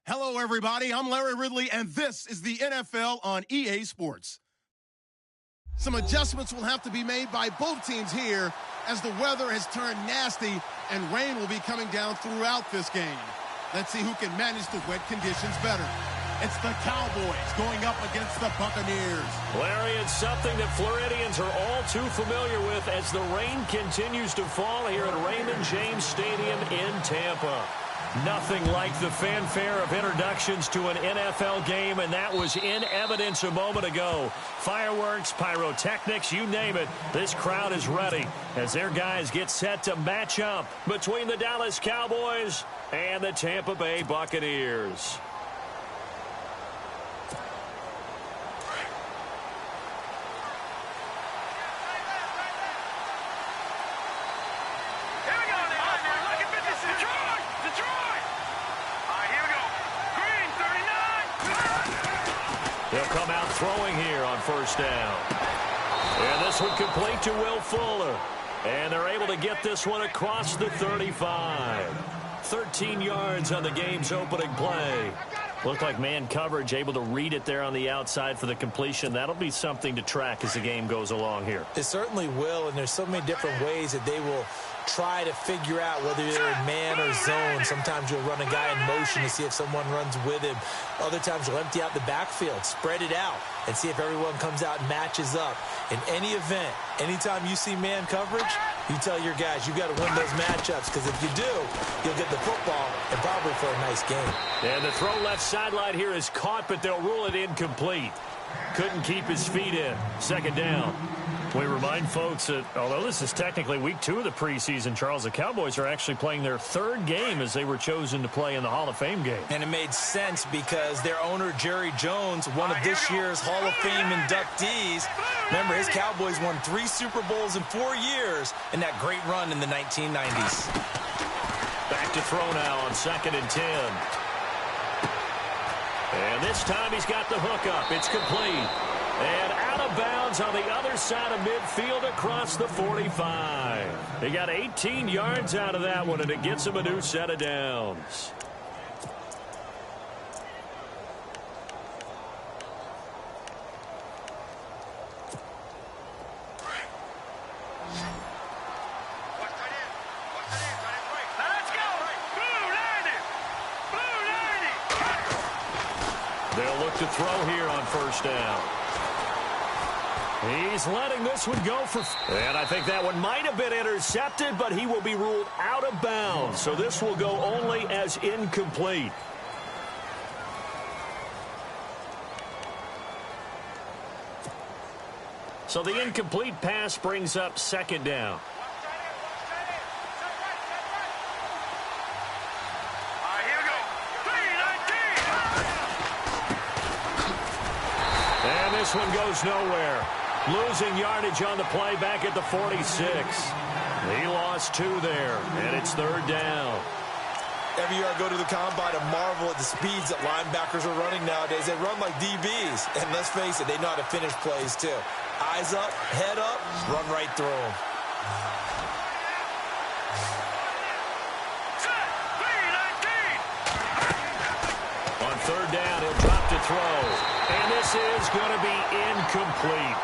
Hello, everybody. I'm Larry Ridley, and this is the NFL on EA Sports. Some adjustments will have to be made by both teams here as the weather has turned nasty and rain will be coming down throughout this game. Let's see who can manage the wet conditions better. It's the Cowboys going up against the Buccaneers. Larry, it's something that Floridians are all too familiar with as the rain continues to fall here at Raymond James Stadium in Tampa. Nothing like the fanfare of introductions to an NFL game, and that was in evidence a moment ago. Fireworks, pyrotechnics, you name it. This crowd is ready as their guys get set to match up between the Dallas Cowboys and the Tampa Bay Buccaneers. They'll come out throwing here on first down. And this one complete to Will Fuller. And they're able to get this one across the 35. 13 yards on the game's opening play. Looked like man coverage able to read it there on the outside for the completion. That'll be something to track as the game goes along here. It certainly will, and there's so many different ways that they will try to figure out whether they're in man or zone. Sometimes you'll run a guy in motion to see if someone runs with him. Other times you'll empty out the backfield, spread it out, and see if everyone comes out and matches up. In any event, anytime you see man coverage, you tell your guys you got to win those matchups, because if you do, you'll get the football and probably for a nice game. And the throw left sideline here is caught, but they'll rule it incomplete. Couldn't keep his feet in. Second down. We remind folks that although this is technically week 2 of the preseason, Charles, the Cowboys are actually playing their 3rd game as they were chosen to play in the Hall of Fame game. And it made sense because their owner, Jerry Jones, one of this year's Hall of Fame inductees. Remember, his Cowboys won 3 Super Bowls in 4 years in that great run in the 1990s. Back to throw now on 2nd and 10. And this time he's got the hook up. It's complete. And out of bounds on the other side of midfield across the 45. He got 18 yards out of that one, and it gets him a new set of downs. They'll look to throw here on first down. He's letting this one go for... And I think that one might have been intercepted, but he will be ruled out of bounds. So this will go only as incomplete. So the incomplete pass brings up 2nd down. And this one goes nowhere. Losing yardage on the play back at the 46. He lost 2 there, and it's 3rd down. Every year I go to the combine and marvel at the speeds that linebackers are running nowadays. They run like DBs, and let's face it, they know how to finish plays too. Eyes up, head up, run right through them. On 3rd down, he'll drop to throw. And this is going to be incomplete.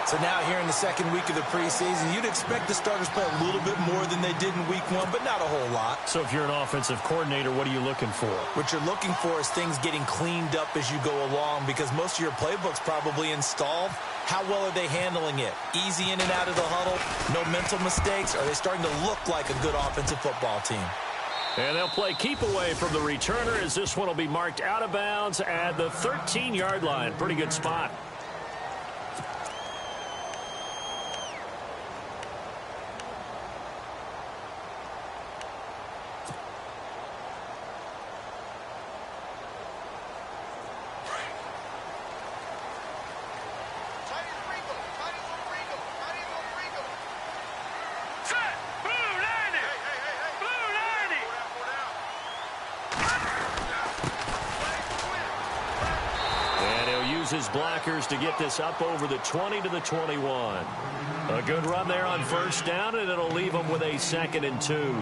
So now here in the 2nd week of the preseason, you'd expect the starters play a little bit more than they did in week 1, but not a whole lot. So if you're an offensive coordinator, what are you looking for? What you're looking for is things getting cleaned up as you go along, because most of your playbook's probably installed. How well are they handling it? Easy in and out of the huddle? No mental mistakes? Are they starting to look like a good offensive football team? And they'll play keep away from the returner as this one will be marked out of bounds at the 13-yard line. Pretty good spot. His blockers to get this up over the 20 to the 21. A good run there on first down, and it'll leave them with a 2nd and 2.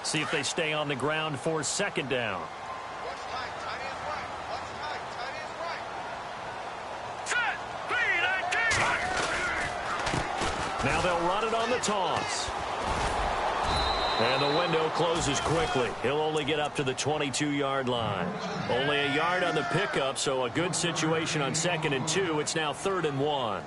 See if they stay on the ground for second down. Now they'll run it on the toss. And the window closes quickly. He'll only get up to the 22-yard line. Only a yard on the pickup, so a good situation on 2nd and 2. It's now 3rd and 1.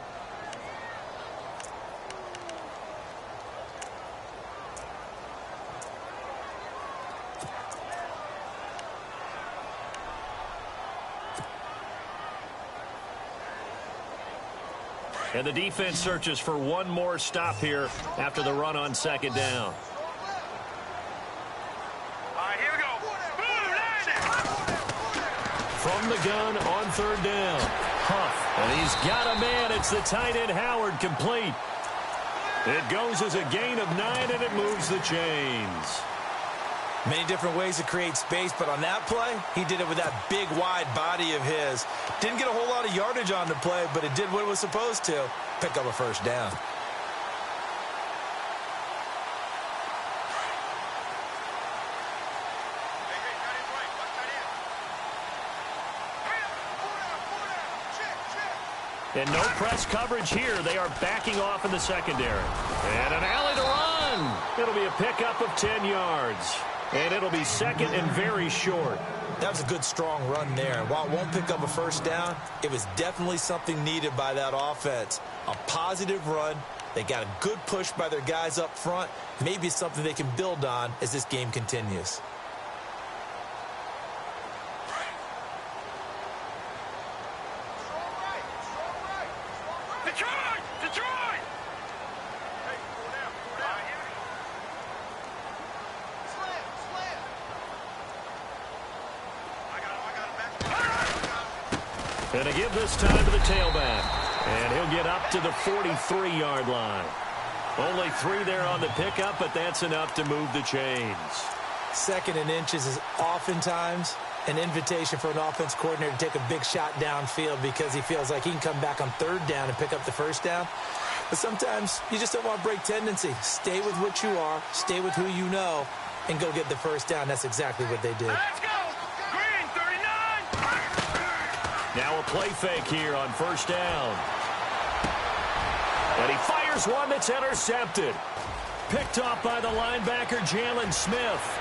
And the defense searches for one more stop here after the run on 2nd down. From the gun on 3rd down. Huff. And he's got a man. It's the tight end Howard, complete. It goes as a gain of 9, and it moves the chains. Many different ways to create space, but on that play, he did it with that big, wide body of his. Didn't get a whole lot of yardage on the play, but it did what it was supposed to. Pick up a 1st down. And no press coverage here. They are backing off in the secondary. And an alley to run. It'll be a pickup of 10 yards. And it'll be 2nd and very short. That was a good, strong run there. And while it won't pick up a 1st down, it was definitely something needed by that offense. A positive run. They got a good push by their guys up front. Maybe it's something they can build on as this game continues. And a give this time to the tailback. And he'll get up to the 43-yard line. Only 3 there on the pickup, but that's enough to move the chains. 2nd and inches is oftentimes an invitation for an offense coordinator to take a big shot downfield because he feels like he can come back on 3rd down and pick up the 1st down. But sometimes you just don't want to break tendency. Stay with what you are, stay with who you know, and go get the 1st down. That's exactly what they did. Let's go! Green, 39! Now a play fake here on 1st down. And he fires one that's intercepted. Picked off by the linebacker, Jalen Smith.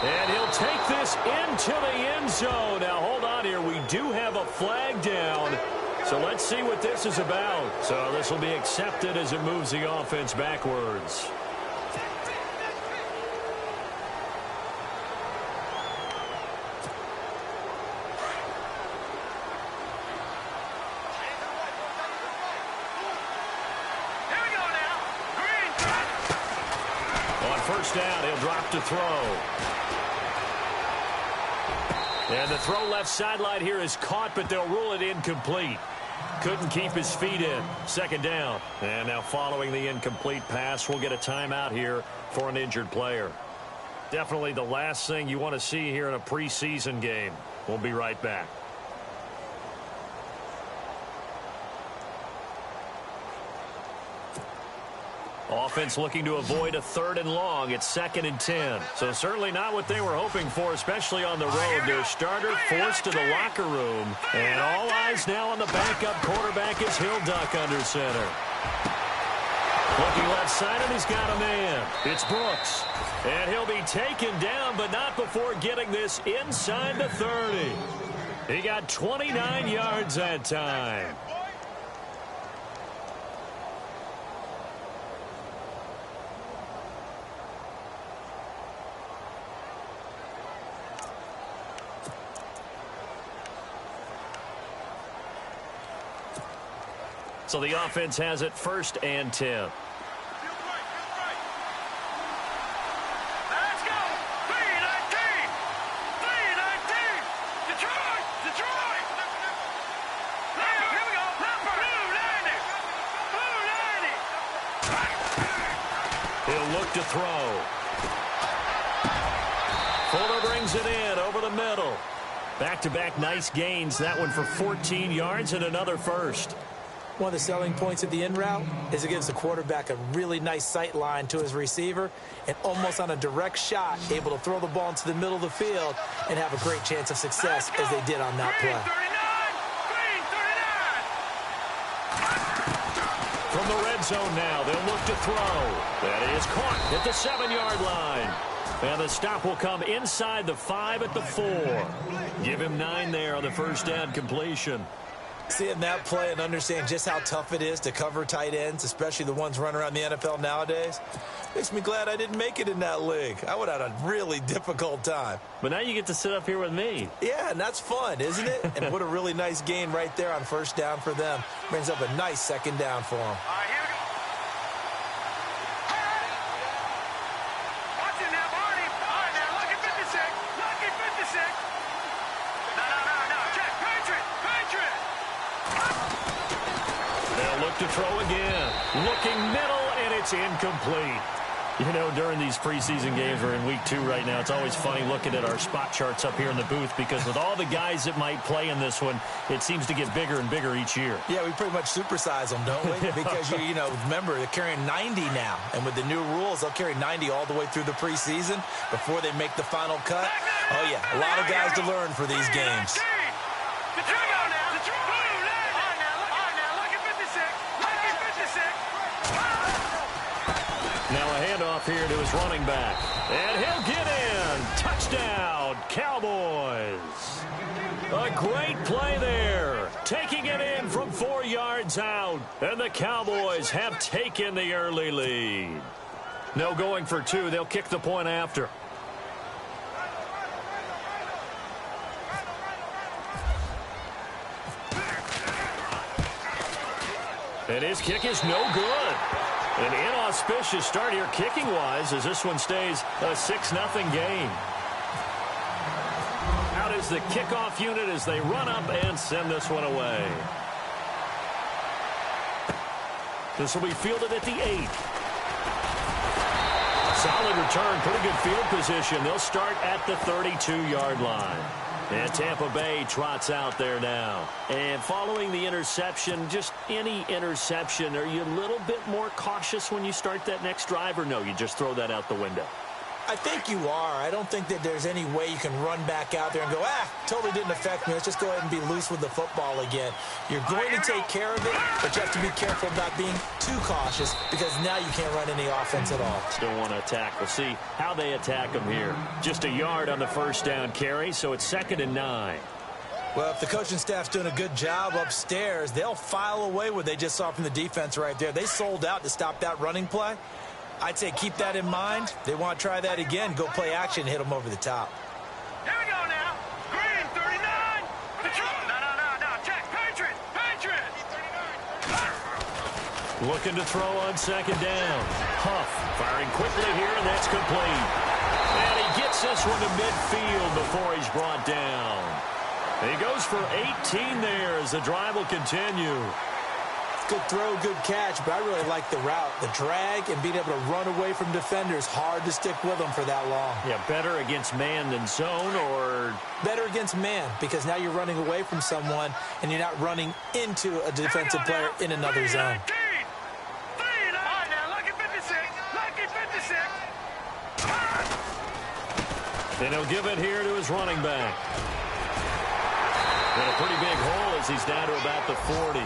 And he'll take this into the end zone. Now, hold on here. We do have a flag down. So let's see what this is about. So this will be accepted as it moves the offense backwards. Down, he'll drop to throw. And the throw left sideline here is caught, but they'll rule it incomplete. Couldn't keep his feet in. 2nd down. And now following the incomplete pass, we'll get a timeout here for an injured player. Definitely the last thing you want to see here in a preseason game. We'll be right back. Offense looking to avoid a 3rd and long. It's 2nd and 10. So certainly not what they were hoping for, especially on the road. Their starter forced to the locker room. And all eyes now on the backup quarterback as he'll duck under center. Looking left side, and he's got a man. It's Brooks. And he'll be taken down, but not before getting this inside the 30. He got 29 yards that time. So the offense has it 1st and 10. Let's go! 3-19! 3-19! Detroit! Detroit! Here we go! Blue 90! Blue 90! He'll look to throw. Fuller brings it in over the middle. Back-to-back nice gains. That one for 14 yards and another first. One of the selling points of the in route is it gives the quarterback a really nice sight line to his receiver and almost on a direct shot able to throw the ball into the middle of the field and have a great chance of success as they did on that play. From the red zone now, they'll look to throw. That is caught at the 7-yard line. And the stop will come inside the 5 at the 4. Give him 9 there on the first down completion. Seeing that play and understand just how tough it is to cover tight ends, especially the ones running around the NFL nowadays, makes me glad I didn't make it in that league. I would have had a really difficult time. But now you get to sit up here with me. Yeah, and that's fun, isn't it? And what a really nice gain right there on first down for them. Brings up a nice second down for them. All right, here we go. Watch it now, Barney. All right, now, lucky 56. Lucky 56. No. Check. Patriot. They'll look to throw again. Looking middle, and it's incomplete. You know, during these preseason games, we're in week 2 right now, it's always funny looking at our spot charts up here in the booth because with all the guys that might play in this one, it seems to get bigger and bigger each year. Yeah, we pretty much supersize them, don't we? Because, you know, remember, they're carrying 90 now. And with the new rules, they'll carry 90 all the way through the preseason before they make the final cut. Oh, yeah, a lot of guys to learn for these games. The trigger now. The trigger. All right, now, lucky 56. Lucky 56. Now a handoff here to his running back. And he'll get in. Touchdown, Cowboys. A great play there. Taking it in from 4 yards out. And the Cowboys have taken the early lead. No going for 2. They'll kick the point after. And his kick is no good. An inauspicious start here kicking-wise as this one stays a 6-0 game. Out is the kickoff unit as they run up and send this one away. This will be fielded at the 8. Solid return, pretty good field position. They'll start at the 32-yard line. And Tampa Bay trots out there now. And following the interception, just any interception, are you a little bit more cautious when you start that next drive, or no, you just throw that out the window? I think you are. I don't think that there's any way you can run back out there and go, totally didn't affect me. Let's just go ahead and be loose with the football again. You're going to take care of it, but you have to be careful about being too cautious because now you can't run any offense at all. Still want to attack. We'll see how they attack them here. Just a yard on the first down carry, so it's 2nd and 9. Well, if the coaching staff's doing a good job upstairs, they'll file away what they just saw from the defense right there. They sold out to stop that running play. I'd say keep that in mind. They want to try that again. Go play action, hit them over the top. Here we go now. Green, 39. Control. No. Check. Patriot. Looking to throw on 2nd down. Huff firing quickly here, and that's complete. And he gets this one to midfield before he's brought down. He goes for 18 there as the drive will continue. Good throw, good catch, but I really like the route. The drag and being able to run away from defenders, hard to stick with them for that long. Yeah, better against man than zone, or? Better against man, because now you're running away from someone and you're not running into a defensive player in another zone. And he'll give it here to his running back. And a pretty big hole as he's down to about the 40.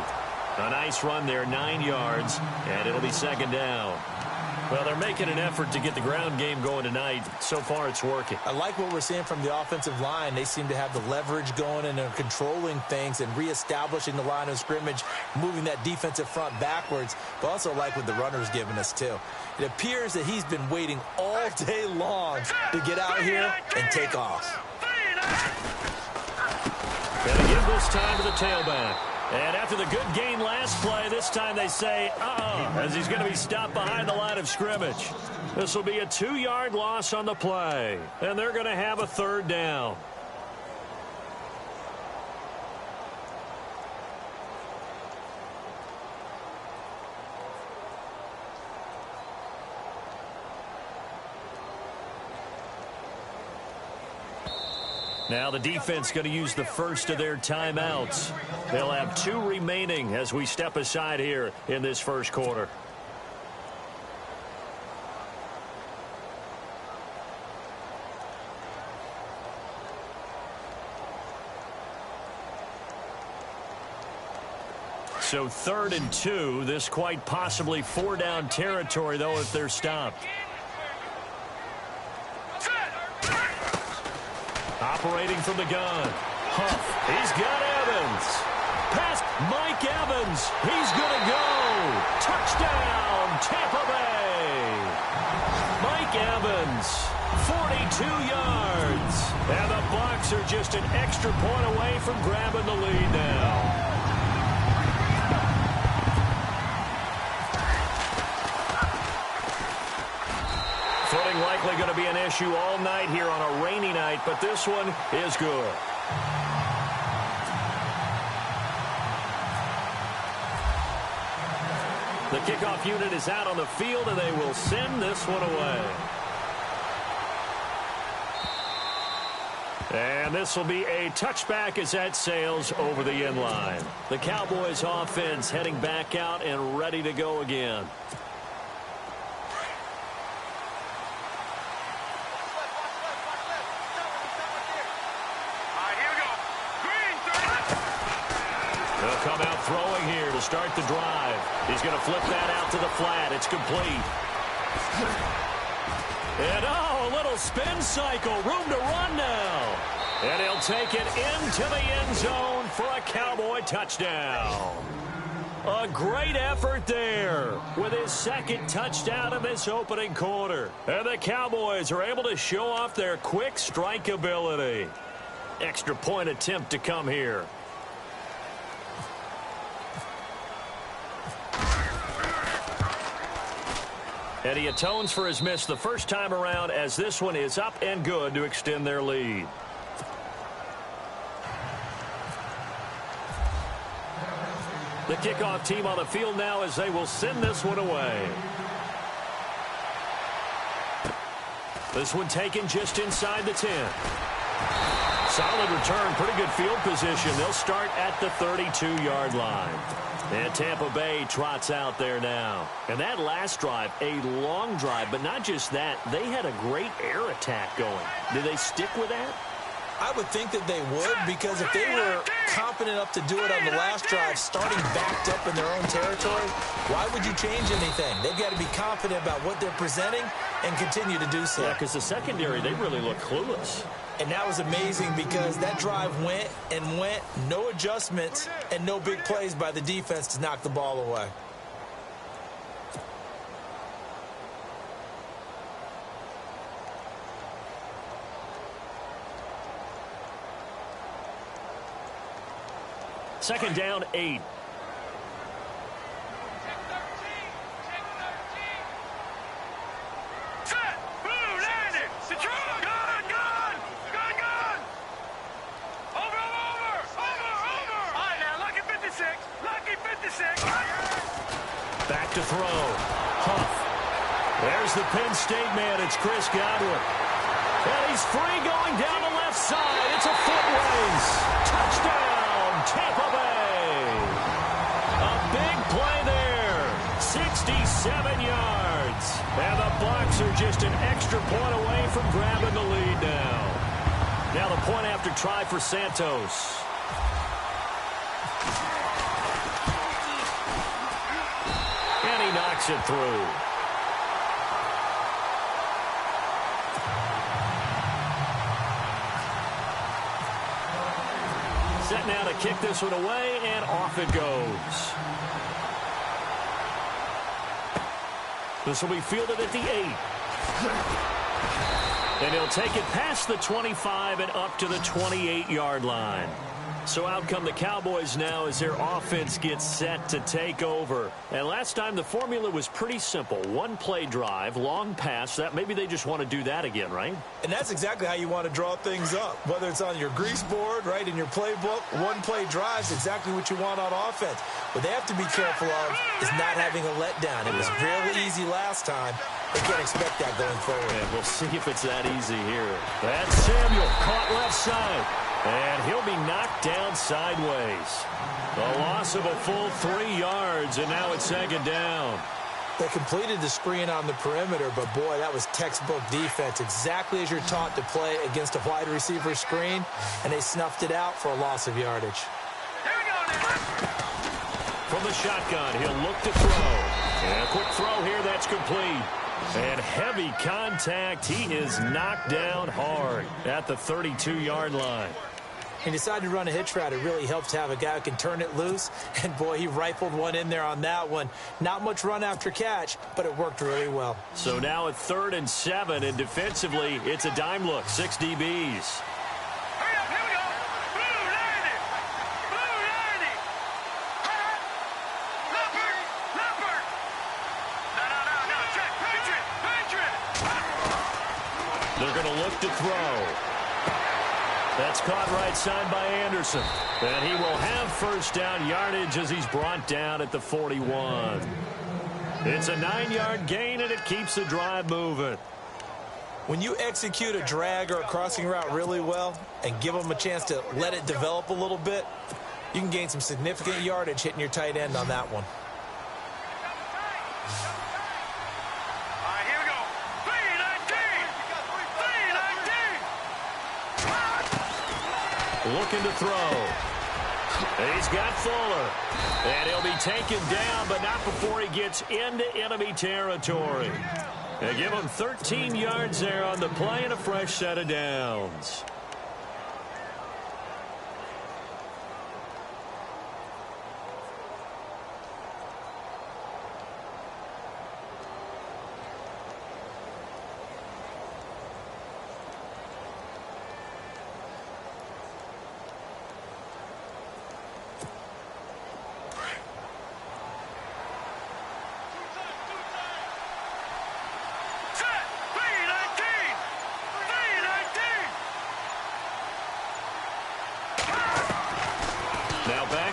A nice run there, 9 yards, and it'll be 2nd down. Well, they're making an effort to get the ground game going tonight. So far, it's working. I like what we're seeing from the offensive line. They seem to have the leverage going, and they're controlling things and reestablishing the line of scrimmage, moving that defensive front backwards, but also like what the runner's giving us, too. It appears that he's been waiting all day long to get out here and take off. Got to give this time to the tailback. And after the good game last play, this time they say, as he's going to be stopped behind the line of scrimmage. This will be a 2-yard loss on the play. And they're going to have a 3rd down. Now the defense going to use the first of their timeouts. They'll have 2 remaining as we step aside here in this first quarter. So 3rd and 2. This quite possibly 4-down territory, though, if they're stopped. Operating from the gun. Huff. He's got Evans. Pass Mike Evans. He's going to go. Touchdown, Tampa Bay. Mike Evans, 42 yards. And the Bucs are just an extra point away from grabbing the lead now. Footing likely going to be an issue all night here on a rainy night, but this one is good. The kickoff unit is out on the field, and they will send this one away. And this will be a touchback as that sails over the end line. The Cowboys offense heading back out and ready to go again. Come out throwing here to start the drive. He's going to flip that out to the flat. It's complete. And a little spin cycle. Room to run now. And he'll take it into the end zone for a Cowboy touchdown. A great effort there with his 2nd touchdown in this opening quarter. And the Cowboys are able to show off their quick strike ability. Extra point attempt to come here. And he atones for his miss the first time around as this one is up and good to extend their lead. The kickoff team on the field now as they will send this one away. This one taken just inside the 10. Solid return, pretty good field position. They'll start at the 32-yard line. And Tampa Bay trots out there now. And that last drive, a long drive, but not just that. They had a great air attack going. Did they stick with that? I would think that they would, because if they were confident enough to do it on the last drive, starting backed up in their own territory, why would you change anything? They've got to be confident about what they're presenting and continue to do so. Yeah, because the secondary, they really look clueless. And that was amazing because that drive went and went, no adjustments and no big plays by the defense to knock the ball away. Second down, 8. Back to throw. Huff. There's the Penn State man. It's Chris Godwin. And he's free going down the left side. It's a foot race. Touchdown, Tampa Bay. A big play there. 67 yards. And the Bucs are just an extra point away from grabbing the lead now. Now the point after try for Santos. And he knocks it through. Set now to kick this one away, and off it goes. This will be fielded at the 8. And he'll take it past the 25 and up to the 28-yard line. So out come the Cowboys now as their offense gets set to take over. And last time the formula was pretty simple. One-play drive, long pass. That maybe they just want to do that again, right? And that's exactly how you want to draw things up. Whether it's on your grease board, right, in your playbook, one-play drive is exactly what you want on offense. What they have to be careful of is not having a letdown. It was really easy last time. They can't expect that going forward. And we'll see if it's that easy here. That's Samuel, caught left side. And he'll be knocked down sideways. A loss of a full 3 yards, and now it's second down. They completed the screen on the perimeter, but, boy, that was textbook defense, exactly as you're taught to play against a wide receiver screen, and they snuffed it out for a loss of yardage. From the shotgun, he'll look to throw. And a quick throw here, that's complete. And heavy contact. He is knocked down hard at the 32-yard line. He decided to run a hitch route. It really helps to have a guy who can turn it loose. And, boy, he rifled one in there on that one. Not much run after catch, but it worked really well. So now at 3rd and 7, and defensively, it's a dime look, 6 DBs. Hurry up, here we go. Blue 90. Blue 90. Leopard. No. Check. Patriot. They're going to look to throw. That's caught right side by Anderson. And he will have first down yardage as he's brought down at the 41. It's a 9-yard gain, and it keeps the drive moving. When you execute a drag or a crossing route really well and give them a chance to let it develop a little bit, you can gain some significant yardage hitting your tight end on that one. All right, here we go. 319. Looking to throw. He's got Fuller. And he'll be taken down, but not before he gets into enemy territory. They give him 13 yards there on the play and a fresh set of downs.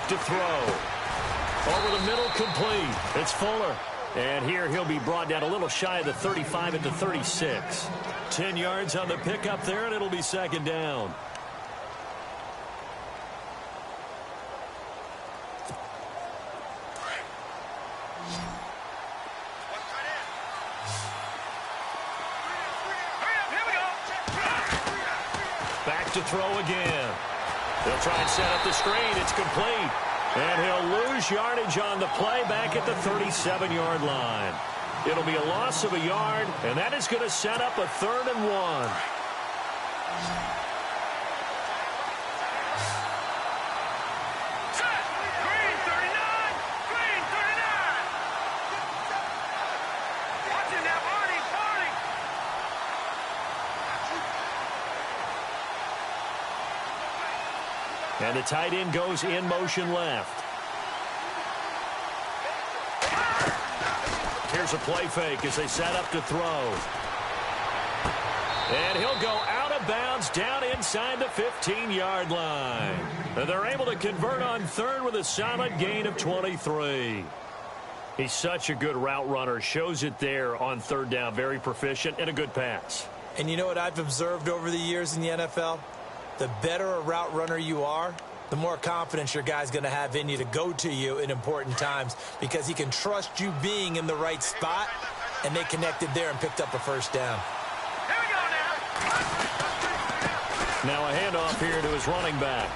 To throw. Over the middle, complete. It's Fuller. And here he'll be brought down a little shy of the 35 at the 36. 10 yards on the pickup there, and it'll be second down. Back to throw again. They'll try and set up the screen. It's complete. And he'll lose yardage on the play back at the 37-yard line. It'll be a loss of a yard, and that is going to set up a 3rd and 1. Green 39. Green 39. Watch it now, Barney. And the tight end goes in motion left. Here's a play fake as they set up to throw. And he'll go out of bounds down inside the 15-yard line. And they're able to convert on 3rd with a solid gain of 23. He's such a good route runner. Shows it there on 3rd down. Very proficient and a good pass. And you know what I've observed over the years in the NFL? The better a route runner you are, the more confidence your guy's going to have in you to go to you in important times because he can trust you being in the right spot, and they connected there and picked up a first down. Here we go now. Now a handoff here to his running back.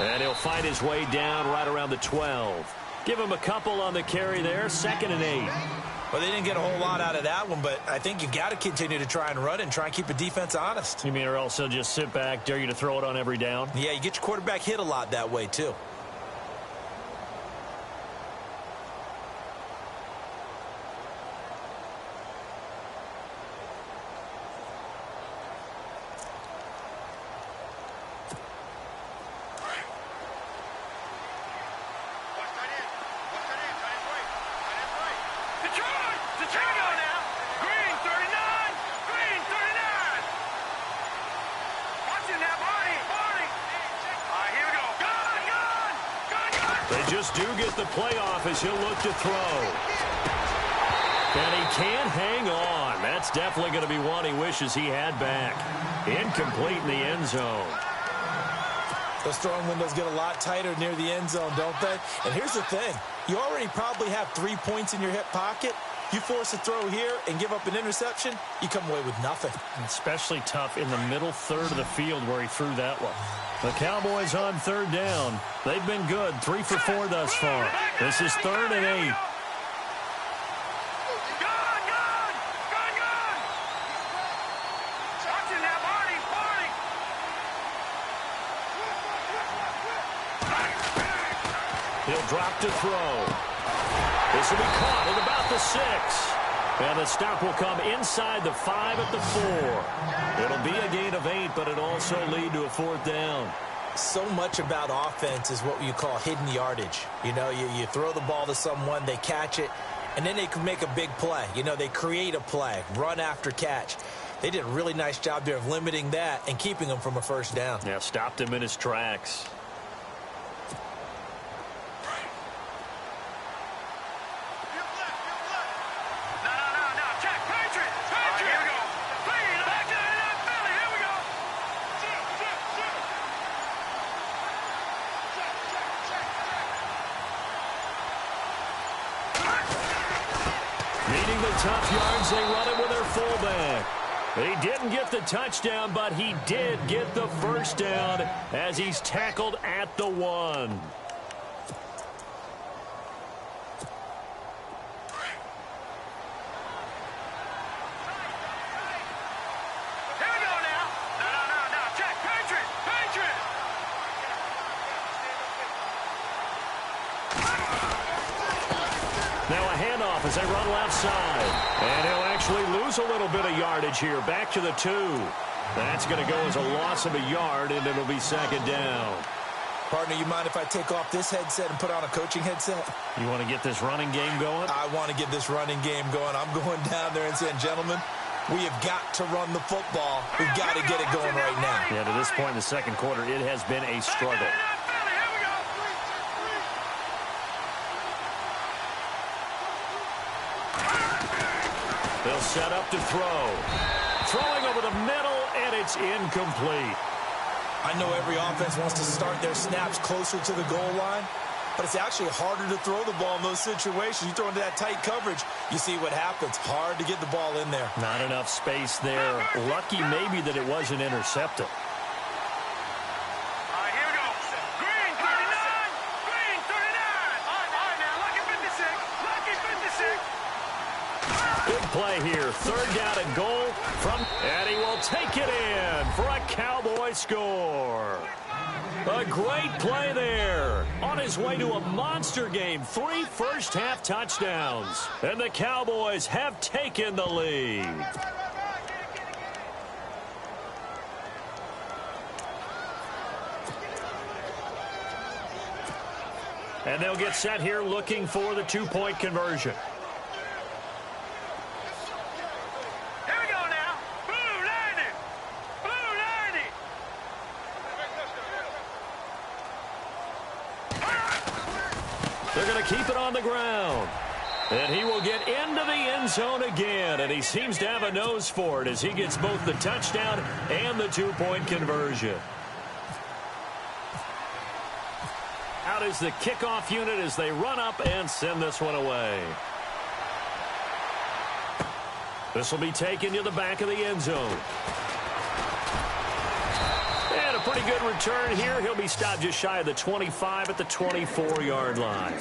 And he'll fight his way down right around the 12. Give him a couple on the carry there, 2nd and 8. Well, they didn't get a whole lot out of that one, but I think you got to continue to try and run and try and keep the defense honest. You mean or else they'll just sit back, dare you to throw it on every down? Yeah, you get your quarterback hit a lot that way, too. Detroit! Here we go now. Green 39. Green 39. Watching that body. All right, here we go. Gun. They just do get the playoff as he'll look to throw. And he can't hang on. That's definitely going to be one he wishes he had back. Incomplete in the end zone. Those throwing windows get a lot tighter near the end zone, don't they? And here's the thing. You already probably have 3 points in your hip pocket. You force a throw here and give up an interception, you come away with nothing. Especially tough in the middle third of the field where he threw that one. The Cowboys on third down. They've been good, 3 for 4 thus far. This is 3rd and 8. Watching that body. He'll drop to throw. This will be caught at about the 6. And the stop will come inside the 5 at the 4. It'll be a gain of 8, but it'll also lead to a 4th down. So much about offense is what you call hidden yardage. You know, you throw the ball to someone, they catch it, and then they can make a big play. You know, they create a play, run after catch. They did a really nice job there of limiting that and keeping him from a first down. Yeah, stopped him in his tracks. Needing the tough yards, they run it with their fullback. He didn't get the touchdown, but he did get the first down as he's tackled at the 1. Now a handoff as they run left side. And he'll actually lose a little bit of yardage here. Back to the 2. That's going to go as a loss of a yard, and it'll be 2nd down. Partner, you mind if I take off this headset and put on a coaching headset? You want to get this running game going? I want to get this running game going. I'm going down there and saying, gentlemen, we have got to run the football. We've got to get it going right now. Yeah, to this point in the second quarter, it has been a struggle. They'll set up to throw. Throwing over the middle, and it's incomplete. I know every offense wants to start their snaps closer to the goal line, but it's actually harder to throw the ball in those situations. You throw into that tight coverage, you see what happens. Hard to get the ball in there. Not enough space there. Lucky maybe that it wasn't intercepted. Big play here. 3rd down and goal from, and he will take it in for a Cowboy score. A great play there. On his way to a monster game. 3 first-half touchdowns. And the Cowboys have taken the lead. And they'll get set here looking for the 2-point conversion. They're going to keep it on the ground. And he will get into the end zone again. And he seems to have a nose for it as he gets both the touchdown and the 2-point conversion. Out is the kickoff unit as they run up and send this one away. This will be taken to the back of the end zone. And a pretty good return here. He'll be stopped just shy of the 25 at the 24-yard line.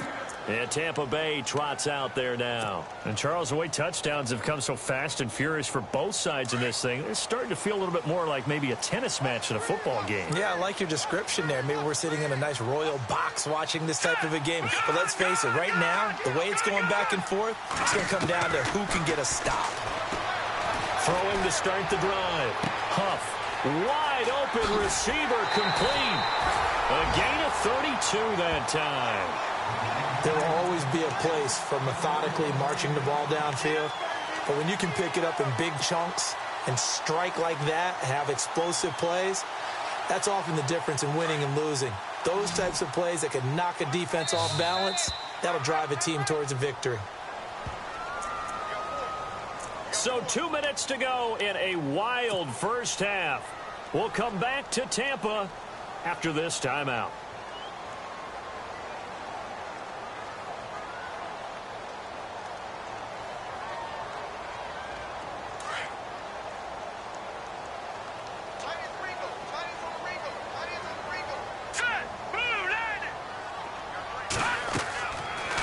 And Tampa Bay trots out there now. And Charles, the way touchdowns have come so fast and furious for both sides in this thing, it's starting to feel a little bit more like maybe a tennis match in a football game. Yeah, I like your description there. Maybe we're sitting in a nice royal box watching this type of a game. But let's face it, right now, the way it's going back and forth, it's going to come down to who can get a stop. Throwing to start the drive. Huff. Wide open receiver complete. A gain of 32 that time. There will always be a place for methodically marching the ball downfield. But when you can pick it up in big chunks and strike like that, have explosive plays, that's often the difference in winning and losing. Those types of plays that can knock a defense off balance, that'll drive a team towards a victory. So 2 minutes to go in a wild first half. We'll come back to Tampa after this timeout.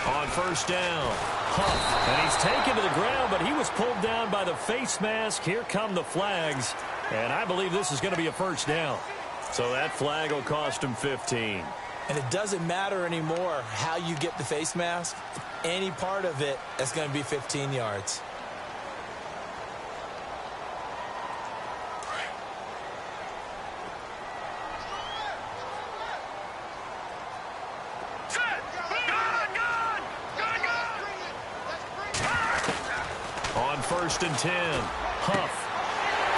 On first down, Huff, and he's taken to the ground, but he was pulled down by the face mask. Here come the flags, and I believe this is going to be a first down. So that flag will cost him 15. And it doesn't matter anymore how you get the face mask. Any part of it is going to be 15 yards. First and 10. Huff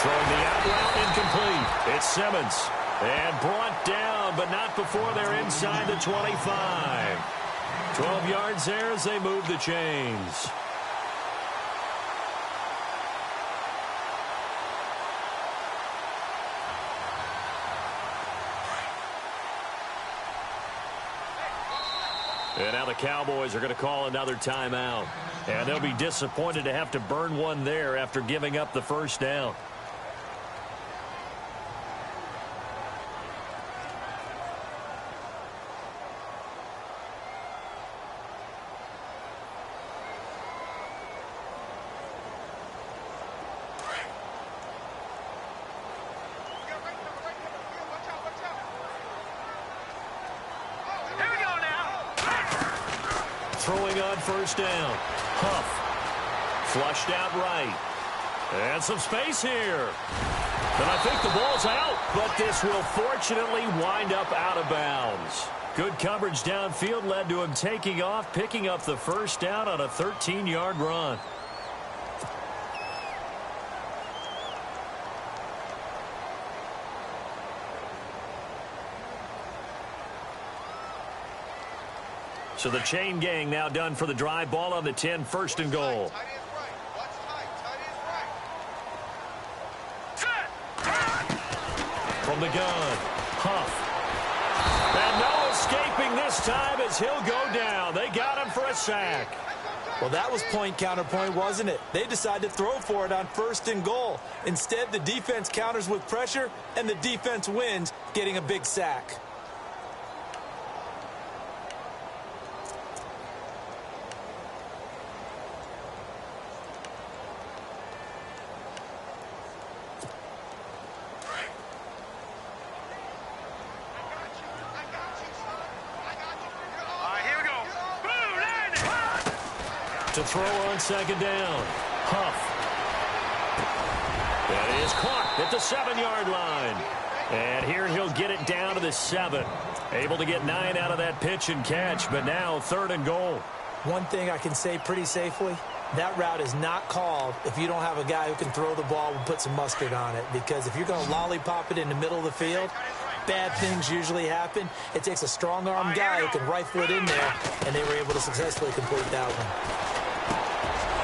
throwing the out route incomplete. It's Simmons. And brought down, but not before they're inside the 25. 12 yards there as they move the chains. And now the Cowboys are going to call another timeout. And they'll be disappointed to have to burn one there after giving up the first down. Throwing on first down. Huff. Flushed out right. And some space here. And I think the ball's out, but this will fortunately wind up out of bounds. Good coverage downfield led to him taking off, picking up the first down on a 13-yard run. So the chain gang now done for the drive. Ball on the 10, first and goal. From the gun, Huff. And no escaping this time as he'll go down. They got him for a sack. Well, that was point counterpoint, wasn't it? They decided to throw for it on first and goal. Instead, the defense counters with pressure, and the defense wins, getting a big sack. To throw on second down. Huff. That is caught at the 7-yard line. And here he'll get it down to the 7. Able to get 9 out of that pitch and catch, but now third and goal. One thing I can say pretty safely, that route is not called if you don't have a guy who can throw the ball and put some mustard on it. Because if you're going to lollipop it in the middle of the field, bad things usually happen. It takes a strong-arm guy who can rifle it in there, and they were able to successfully complete that one.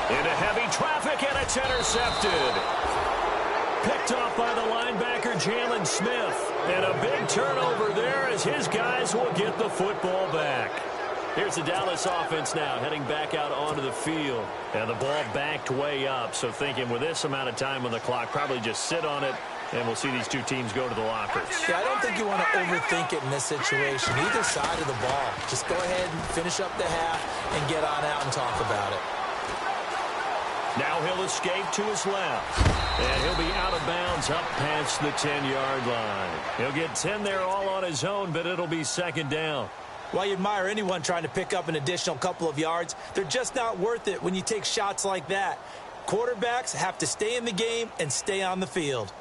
Into heavy traffic, and it's intercepted. Picked off by the linebacker, Jalen Smith. And a big turnover there as his guys will get the football back. Here's the Dallas offense now heading back out onto the field. And the ball backed way up. So thinking with this amount of time on the clock, probably just sit on it, and we'll see these two teams go to the lockers. Yeah, I don't think you want to overthink it in this situation. Either side of the ball. Just go ahead and finish up the half and get on out and talk about it. Now he'll escape to his left. And he'll be out of bounds up past the 10-yard line. He'll get 10 there all on his own, but it'll be second down. While you admire anyone trying to pick up an additional couple of yards, they're just not worth it when you take shots like that. Quarterbacks have to stay in the game and stay on the field.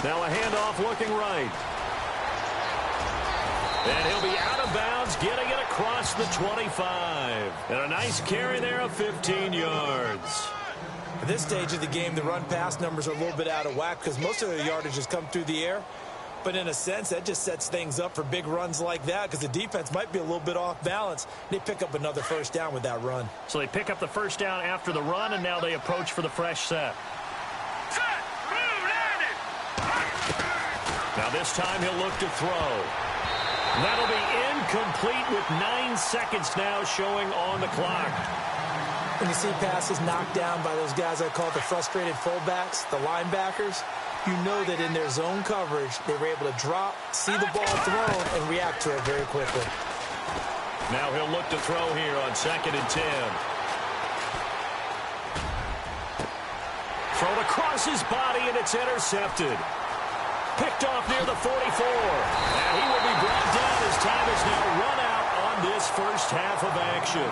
Now a handoff looking right. And he'll be out of bounds, getting it across the 25. And a nice carry there of 15 yards. At this stage of the game, the run-pass numbers are a little bit out of whack because most of the yardage has come through the air. But in a sense, that just sets things up for big runs like that because the defense might be a little bit off balance. They pick up another first down with that run. So they pick up the first down after the run, and now they approach for the fresh set. Now this time he'll look to throw. That'll be incomplete with 9 seconds now showing on the clock. When you see passes knocked down by those guys I call the frustrated fullbacks, the linebackers, you know that in their zone coverage, they were able to drop, see the ball thrown, and react to it very quickly. Now he'll look to throw here on 2nd and 10. Thrown across his body, and it's intercepted. Picked off near the 44. And he will be brought down as time is now run out on this first half of action.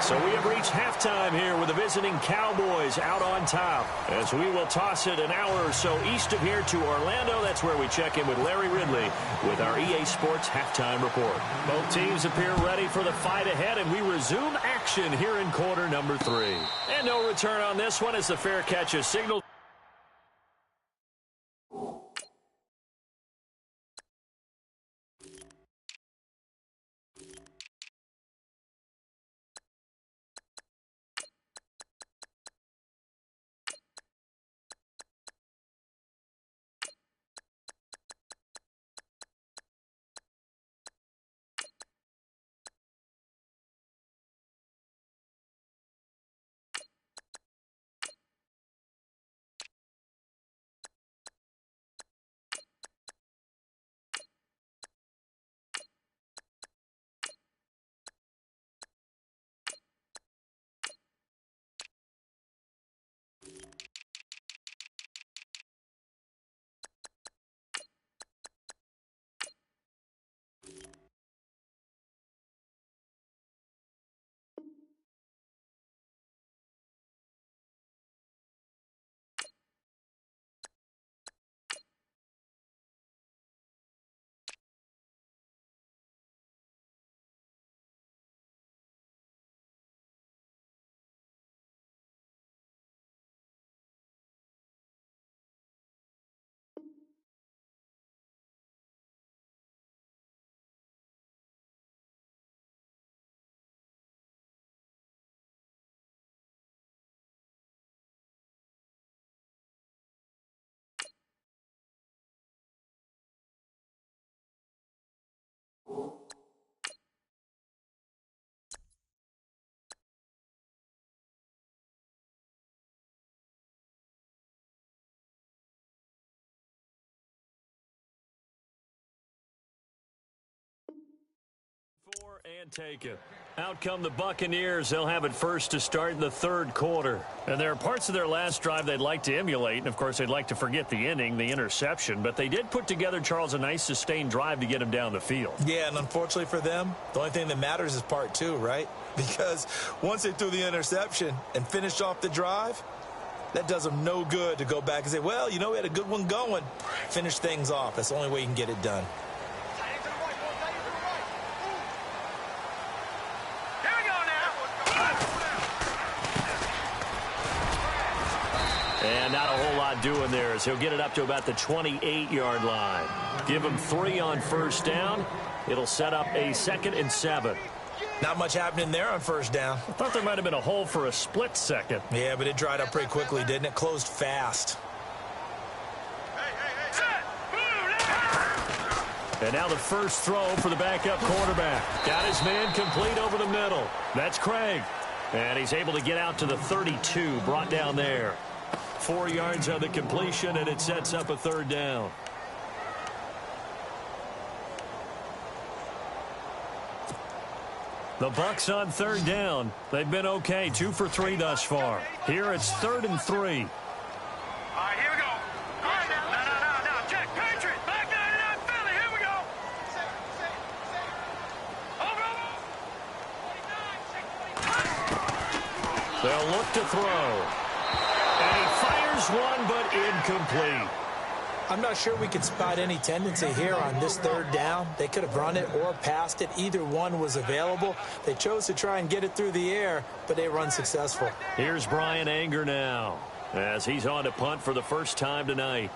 So we have reached halftime here with the visiting Cowboys out on top. As we will toss it an hour or so east of here to Orlando. That's where we check in with Larry Ridley with our EA Sports halftime report. Both teams appear ready for the fight ahead, and we resume action here in quarter number 3. And no return on this one as the fair catch is signaled. And take it. Out come the Buccaneers. They'll have it first to start in the 3rd quarter. And there are parts of their last drive they'd like to emulate. And, of course, they'd like to forget the inning, the interception. But they did put together, Charles, a nice sustained drive to get him down the field. Yeah, and unfortunately for them, the only thing that matters is part 2, right? Because once they threw the interception and finished off the drive, that does them no good to go back and say, well, you know, we had a good one going. Finish things off. That's the only way you can get it done. And not a whole lot doing there as he'll get it up to about the 28-yard line. Give him 3 on first down. It'll set up a 2nd and 7. Not much happening there on first down. I thought there might have been a hole for a split second. Yeah, but it dried up pretty quickly, didn't it? Closed fast. And now the first throw for the backup quarterback. Got his man complete over the middle. That's Craig. And he's able to get out to the 32, brought down there. 4 yards on the completion, and it sets up a 3rd down. The Bucs on 3rd down. They've been okay, 2 for 3 thus far. Here it's 3rd and 3. All right, here we go. No. Check, Patriot. Back 99, Philly. Here we go. Over. They'll look to throw. And he fires one, but incomplete. I'm not sure we could spot any tendency here on this third down. They could have run it or passed it. Either one was available. They chose to try and get it through the air, but they were unsuccessful. Here's Brian Anger now as he's on to punt for the first time tonight.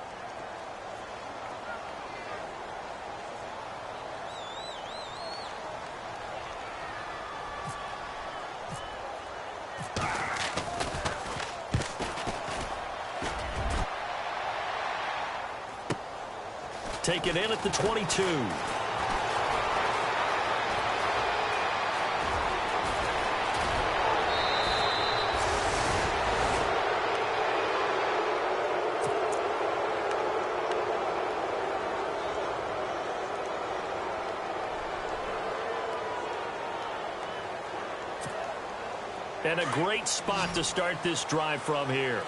Taken in at the 22. And a great spot to start this drive from here.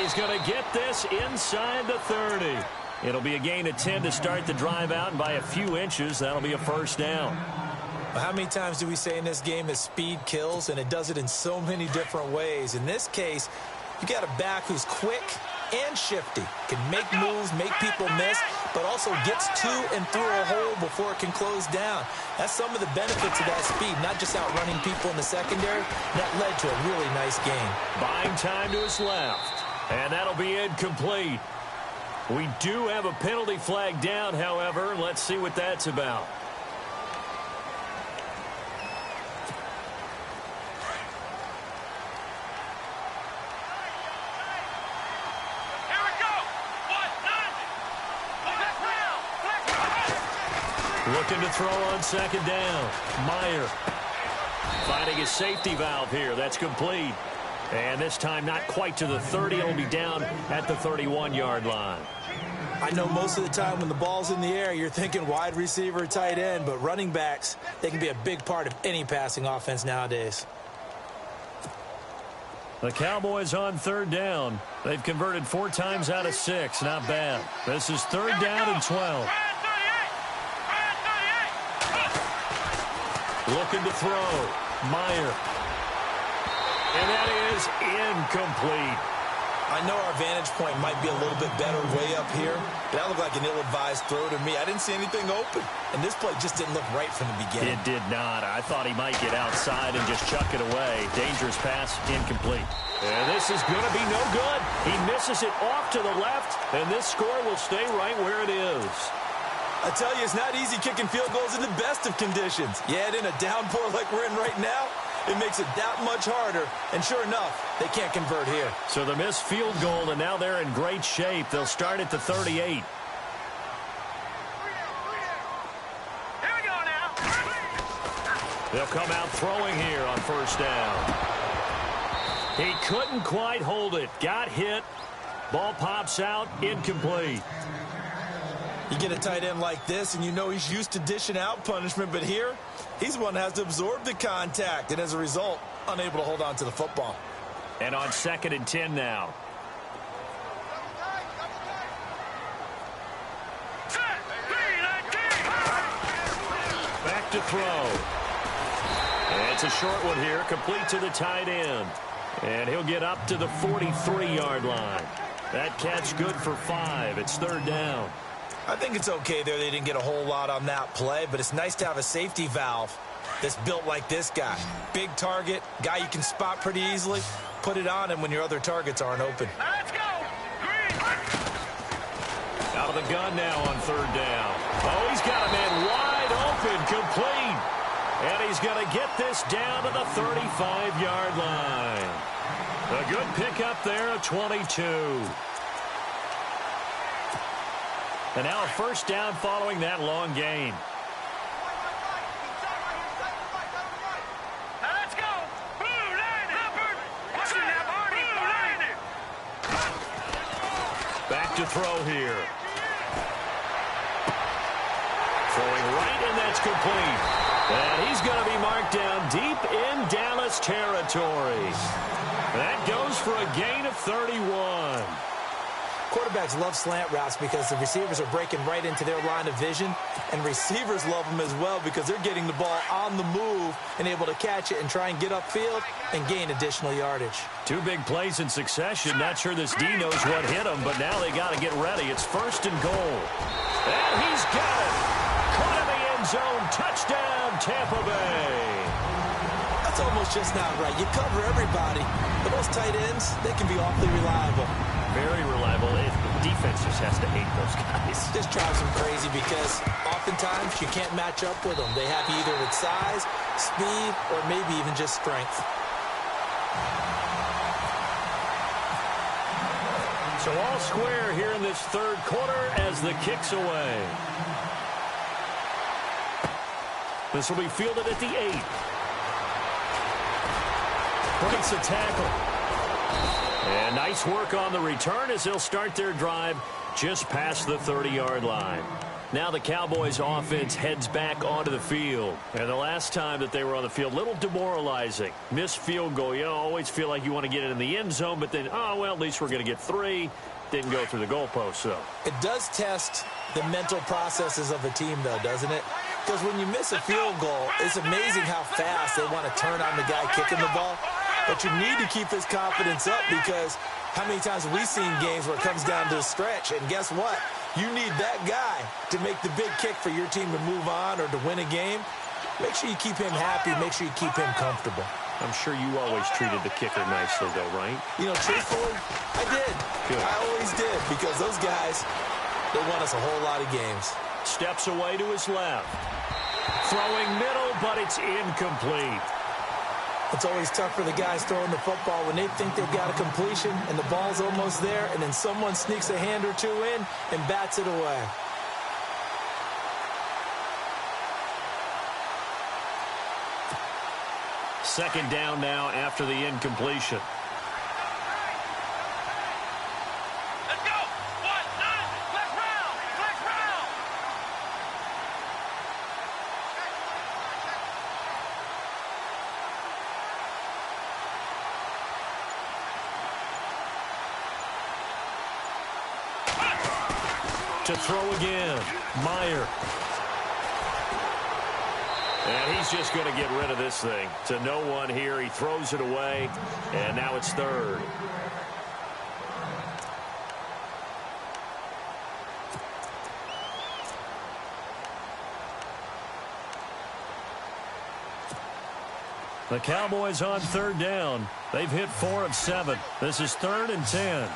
He's going to get this inside the 30. It'll be a gain of 10 to start the drive out, and by a few inches, that'll be a first down. Well, how many times do we say in this game that speed kills, and it does it in so many different ways? In this case, you got a back who's quick and shifty, can make moves, make people miss, but also gets to and through a hole before it can close down. That's some of the benefits of that speed, not just outrunning people in the secondary. That led to a really nice game. Buying time to his left. And that'll be incomplete. We do have a penalty flag down, however. Let's see what that's about. Here we go. Looking to throw on second down. Meyer finding his safety valve here. That's complete. And this time not quite to the 30. It'll be down at the 31-yard line. I know most of the time when the ball's in the air, you're thinking wide receiver, tight end, but running backs, they can be a big part of any passing offense nowadays. The Cowboys on third down. They've converted 4 times out of 6. Not bad. This is third down and 12. Looking to throw. Meyer. And that is incomplete. I know our vantage point might be a little bit better way up here, but that looked like an ill-advised throw to me. I didn't see anything open, and this play just didn't look right from the beginning. It did not. I thought he might get outside and just chuck it away. Dangerous pass, incomplete. And this is going to be no good. He misses it off to the left, and this score will stay right where it is. I tell you, it's not easy kicking field goals in the best of conditions. Yet in a downpour like we're in right now, it makes it that much harder, and sure enough, they can't convert here. So the missed field goal, and now they're in great shape. They'll start at the 38. Here we go now. They'll come out throwing here on first down. He couldn't quite hold it. Got hit. Ball pops out, incomplete. You get a tight end like this, and you know he's used to dishing out punishment, but here, he's the one that has to absorb the contact, and as a result, unable to hold on to the football. And on 2nd and 10 now. Back to throw. And it's a short one here, complete to the tight end. And he'll get up to the 43-yard line. That catch good for 5. It's third down. I think it's okay there. They didn't get a whole lot on that play, but it's nice to have a safety valve that's built like this guy. Big target, guy you can spot pretty easily. Put it on him when your other targets aren't open. Let's go. Out of the gun now on third down. Oh, he's got a man wide open, complete. And he's going to get this down to the 35-yard line. A good pickup there of 22. And now a first down following that long gain. Let's go. Blue line, Hubbard. Watch it now, Barney. Blue line. Back to throw here. Throwing right, and that's complete. And he's going to be marked down deep in Dallas territory. That goes for a gain of 31. Quarterbacks love slant routes because the receivers are breaking right into their line of vision, and receivers love them as well because they're getting the ball on the move and able to catch it and try and get upfield and gain additional yardage. Two big plays in succession. Not sure this D knows what hit him, but now they got to get ready. It's 1st and goal. And he's got it. Caught in the end zone. Touchdown, Tampa Bay. That's almost just not right. You cover everybody, but those tight ends, they can be awfully reliable. Very reliable. The defense just has to hate those guys. This drives them crazy because oftentimes you can't match up with them. They have you either with size, speed, or maybe even just strength. So all square here in this 3rd quarter as the kick's away. This will be fielded at the 8. Breaks a tackle. And nice work on the return as they'll start their drive just past the 30-yard line. Now the Cowboys offense heads back onto the field. And the last time that they were on the field, a little demoralizing. Missed field goal. You always feel like you want to get it in the end zone, but then, oh, well, at least we're going to get 3. Didn't go through the goalpost, though. It does test the mental processes of a team, though, doesn't it? Because when you miss a field goal, it's amazing how fast they want to turn on the guy kicking the ball. But you need to keep his confidence up because how many times have we seen games where it comes down to a stretch? And guess what? You need that guy to make the big kick for your team to move on or to win a game. Make sure you keep him happy. Make sure you keep him comfortable. I'm sure you always treated the kicker nicely, though, right? You know, truthfully, I did. Good. I always did because those guys, they won us a whole lot of games. Steps away to his left. Throwing middle, but it's incomplete. It's always tough for the guys throwing the football when they think they've got a completion and the ball's almost there, and then someone sneaks a hand or two in and bats it away. Second down now after the incompletion. Let's go. 1, 9, flex round, flex round. To throw again, Meyer. And he's just going to get rid of this thing. To no one here. He throws it away, and now it's 3rd. The Cowboys on 3rd down. They've hit 4 of 7. This is 3rd and 10.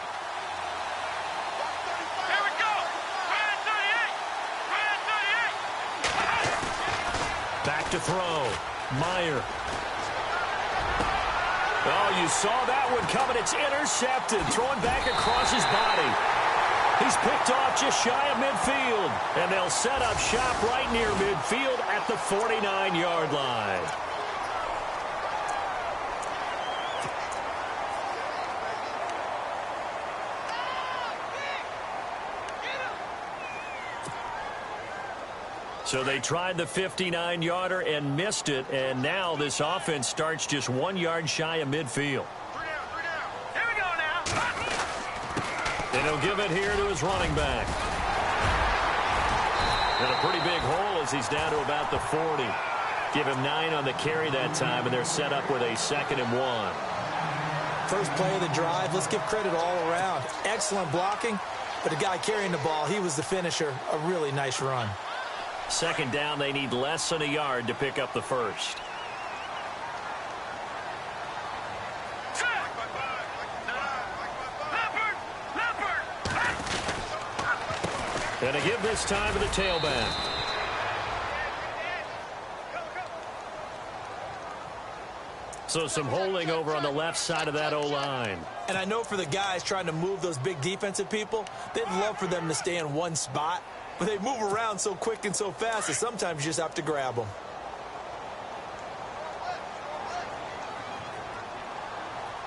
Back to throw. Meyer. Oh, you saw that one coming. It's intercepted. Throwing back across his body. He's picked off just shy of midfield. And they'll set up shop right near midfield at the 49-yard line. So they tried the 59-yarder and missed it, and now this offense starts just 1 yard shy of midfield. 3 down, 3 down. Here we go now. And he'll give it here to his running back. And a pretty big hole as he's down to about the 40. Give him 9 on the carry that time, and they're set up with a 2nd and 1. First play of the drive, let's give credit all around. Excellent blocking, but the guy carrying the ball, he was the finisher. A really nice run. 2nd down, they need less than a yard to pick up the first. And to give this time to the tailback. So some holding over on the left side of that O-line. And I know for the guys trying to move those big defensive people, they'd love for them to stay in one spot. But they move around so quick and so fast that sometimes you just have to grab them.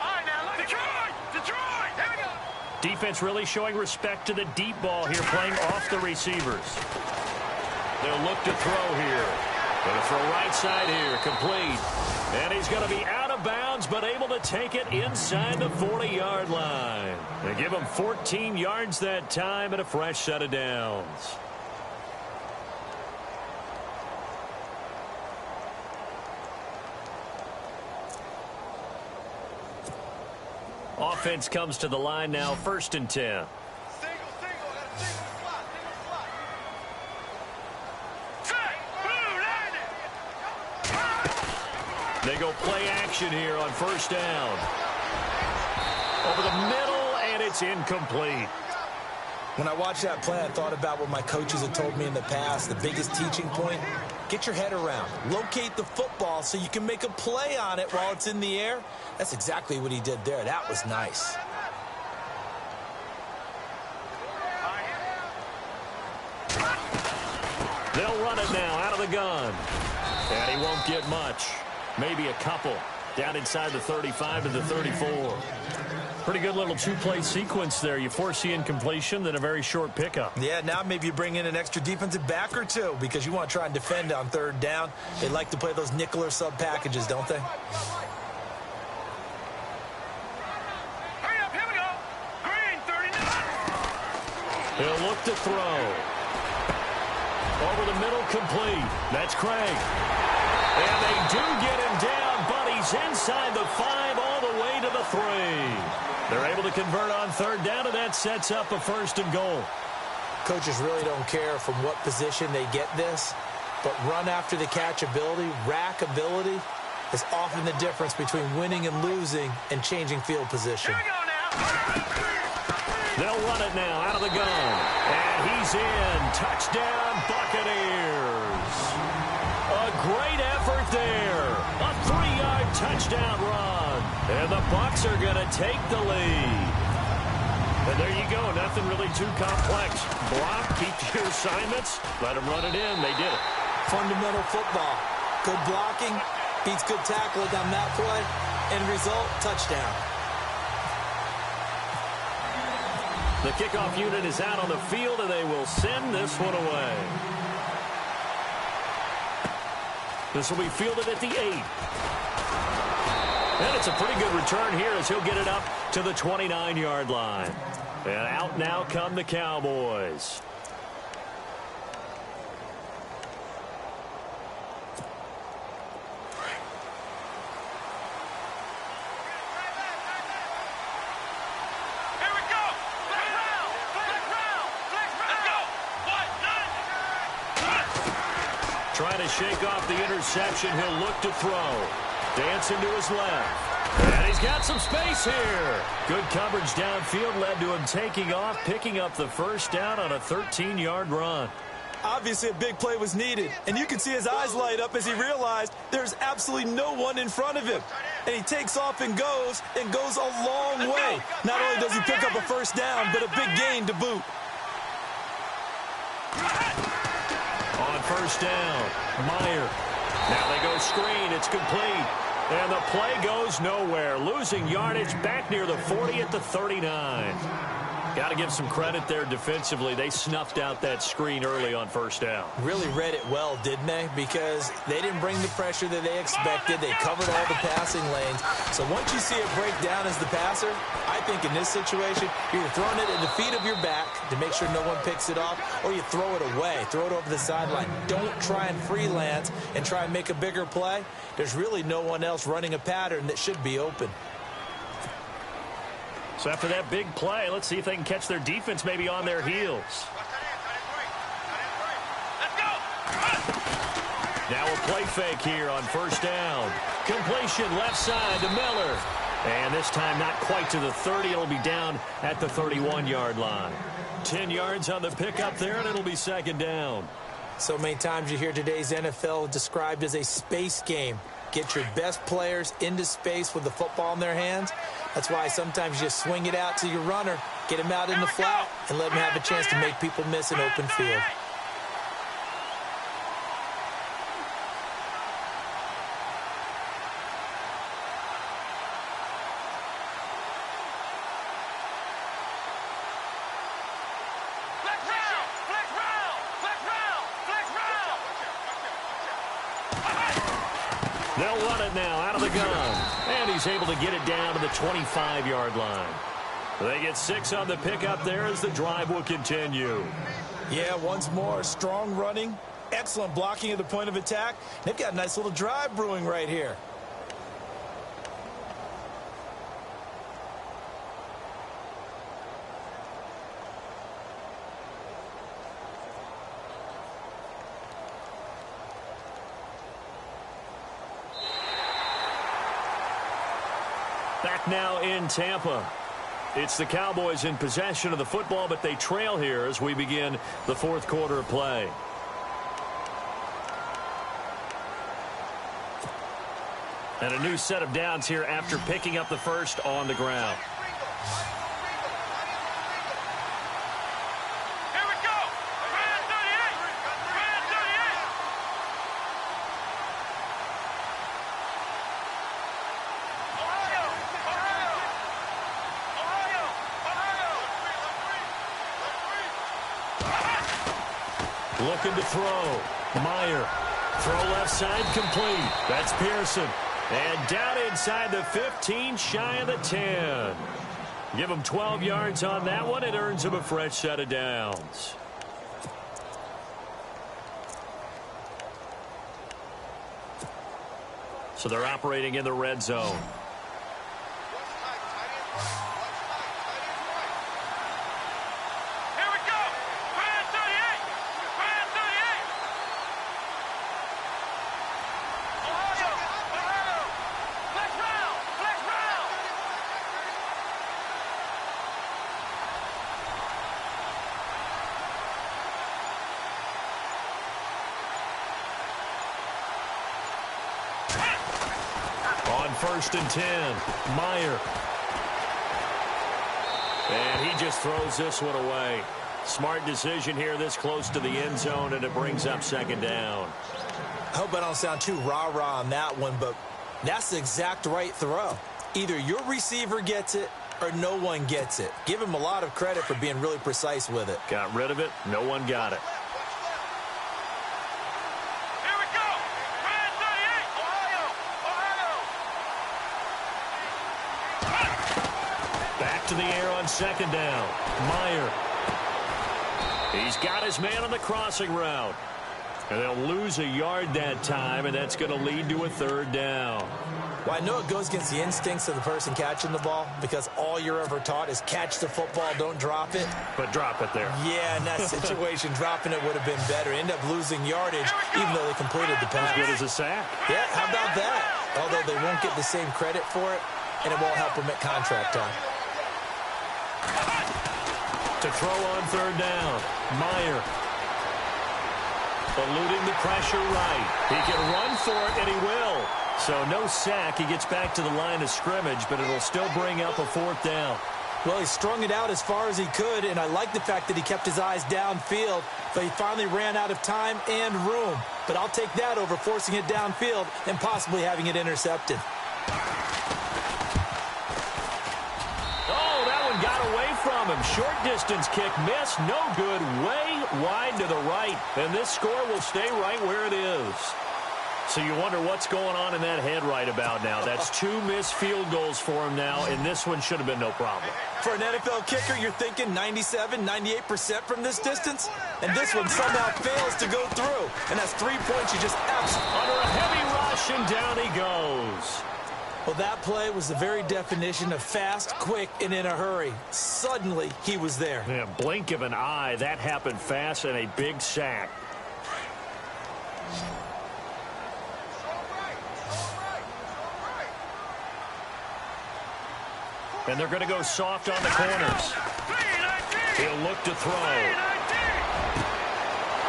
All right, now, look. Detroit! Detroit! Here we go. Defense really showing respect to the deep ball here, playing off the receivers. They'll look to throw here. Going to throw right side here, complete. And he's going to be out of bounds. downs, but able to take it inside the 40-yard line. They give him 14 yards that time and a fresh set of downs. Offense comes to the line now, 1st and 10. They go play action here on 1st down. Over the middle, and it's incomplete. When I watched that play, I thought about what my coaches had told me in the past. The biggest teaching point, get your head around. Locate the football so you can make a play on it while it's in the air. That's exactly what he did there. That was nice. They'll run it now out of the gun. And he won't get much. Maybe a couple. Down inside the 35 to the 34. Pretty good little two-play sequence there. You force the incompletion, then a very short pickup. Yeah, now maybe you bring in an extra defensive back or two because you want to try and defend on 3rd down. They like to play those nickel or sub packages, don't they? Hurry up, here we go. Green, 39. He'll look to throw. Over the middle, complete. That's Craig. And they do get him down, but he's inside the 5 all the way to the 3. They're able to convert on 3rd down, and that sets up a 1st and goal. Coaches really don't care from what position they get this, but run after the catch ability, rack ability, is often the difference between winning and losing and changing field position. Here we go now. They'll run it now out of the gun. And he's in. Touchdown, Buccaneers. A great effort there. A 3-yard touchdown run. And the Bucs are going to take the lead. And there you go. Nothing really too complex. Block, keep to your assignments. Let them run it in. They did it. Fundamental football. Good blocking beats good tackling on that play. End result, touchdown. The kickoff unit is out on the field, and they will send this one away. This will be fielded at the 8. And it's a pretty good return here as he'll get it up to the 29-yard line. And out now come the Cowboys. Trying to shake off the interception. He'll look to throw. Dancing to his left. And he's got some space here. Good coverage downfield led to him taking off, picking up the 1st down on a 13-yard run. Obviously, a big play was needed, and you can see his eyes light up as he realized there's absolutely no one in front of him. And he takes off and goes a long way. Not only does he pick up a 1st down, but a big gain to boot. On 1st down, Meyer. Now they go screen. It's complete. And the play goes nowhere. Losing yardage back near the 40 at the 39. Got to give some credit there defensively. They snuffed out that screen early on 1st down. Really read it well, didn't they? Because they didn't bring the pressure that they expected. They covered all the passing lanes. So once you see it break down as the passer, I think in this situation, you're either throwing it at the feet of your back to make sure no one picks it off, or you throw it away, throw it over the sideline. Don't try and freelance and try and make a bigger play. There's really no one else running a pattern that should be open. So after that big play, let's see if they can catch their defense maybe on their heels. Now a play fake here on 1st down. Completion left side to Miller. And this time not quite to the 30. It'll be down at the 31-yard line. 10 yards on the pickup there, and it'll be 2nd down. So many times you hear today's NFL described as a space game. Get your best players into space with the football in their hands. That's why sometimes you just swing it out to your runner, get him out in the flat, and let him have a chance to make people miss an open field. They'll run it now out of the gun. And he's able to get it down to the 25-yard line. They get 6 on the pickup there as the drive will continue. Yeah, once more, strong running, excellent blocking at the point of attack. They've got a nice little drive brewing right here. Back now in Tampa. It's the Cowboys in possession of the football, but they trail here as we begin the fourth quarter of play. And a new set of downs here after picking up the first on the ground. Looking to throw. Meyer. Throw left side complete. That's Pearson. And down inside the 15, shy of the 10. Give him 12 yards on that one. It earns him a fresh set of downs. So they're operating in the red zone. First and 10. Meyer. And he just throws this one away. Smart decision here this close to the end zone, and it brings up second down. I hope I don't sound too rah-rah on that one, but that's the exact right throw. Either your receiver gets it or no one gets it. Give him a lot of credit for being really precise with it. Got rid of it. No one got it. To the air on second down. Meyer. He's got his man on the crossing route. And they'll lose a yard that time, and that's going to lead to a third down. Well, I know it goes against the instincts of the person catching the ball because all you're ever taught is catch the football, don't drop it. But drop it there. Yeah, in that situation, dropping it would have been better. End up losing yardage, even though they completed the pass. As good as a sack. Yeah, how about that? Although they won't get the same credit for it, and it won't help them at contract time. To throw on third down. Meyer. Eluding the pressure right. He can run for it, and he will. So no sack. He gets back to the line of scrimmage, but it'll still bring up a fourth down. Well, he strung it out as far as he could, and I like the fact that he kept his eyes downfield, but he finally ran out of time and room. But I'll take that over forcing it downfield and possibly having it intercepted. Got away from him. Short distance kick missed. No good. Way wide to the right. And this score will stay right where it is. So you wonder what's going on in that head right about now. That's 2 missed field goals for him now, and this one should have been no problem. For an NFL kicker, you're thinking 97, 98% from this distance, and this one somehow fails to go through. And that's 3 points you just absolutely... Under a heavy rush, and down he goes. Well, that play was the very definition of fast, quick, and in a hurry. Suddenly, he was there. Yeah, blink of an eye. That happened fast and a big sack. And they're going to go soft on the corners. He'll look to throw.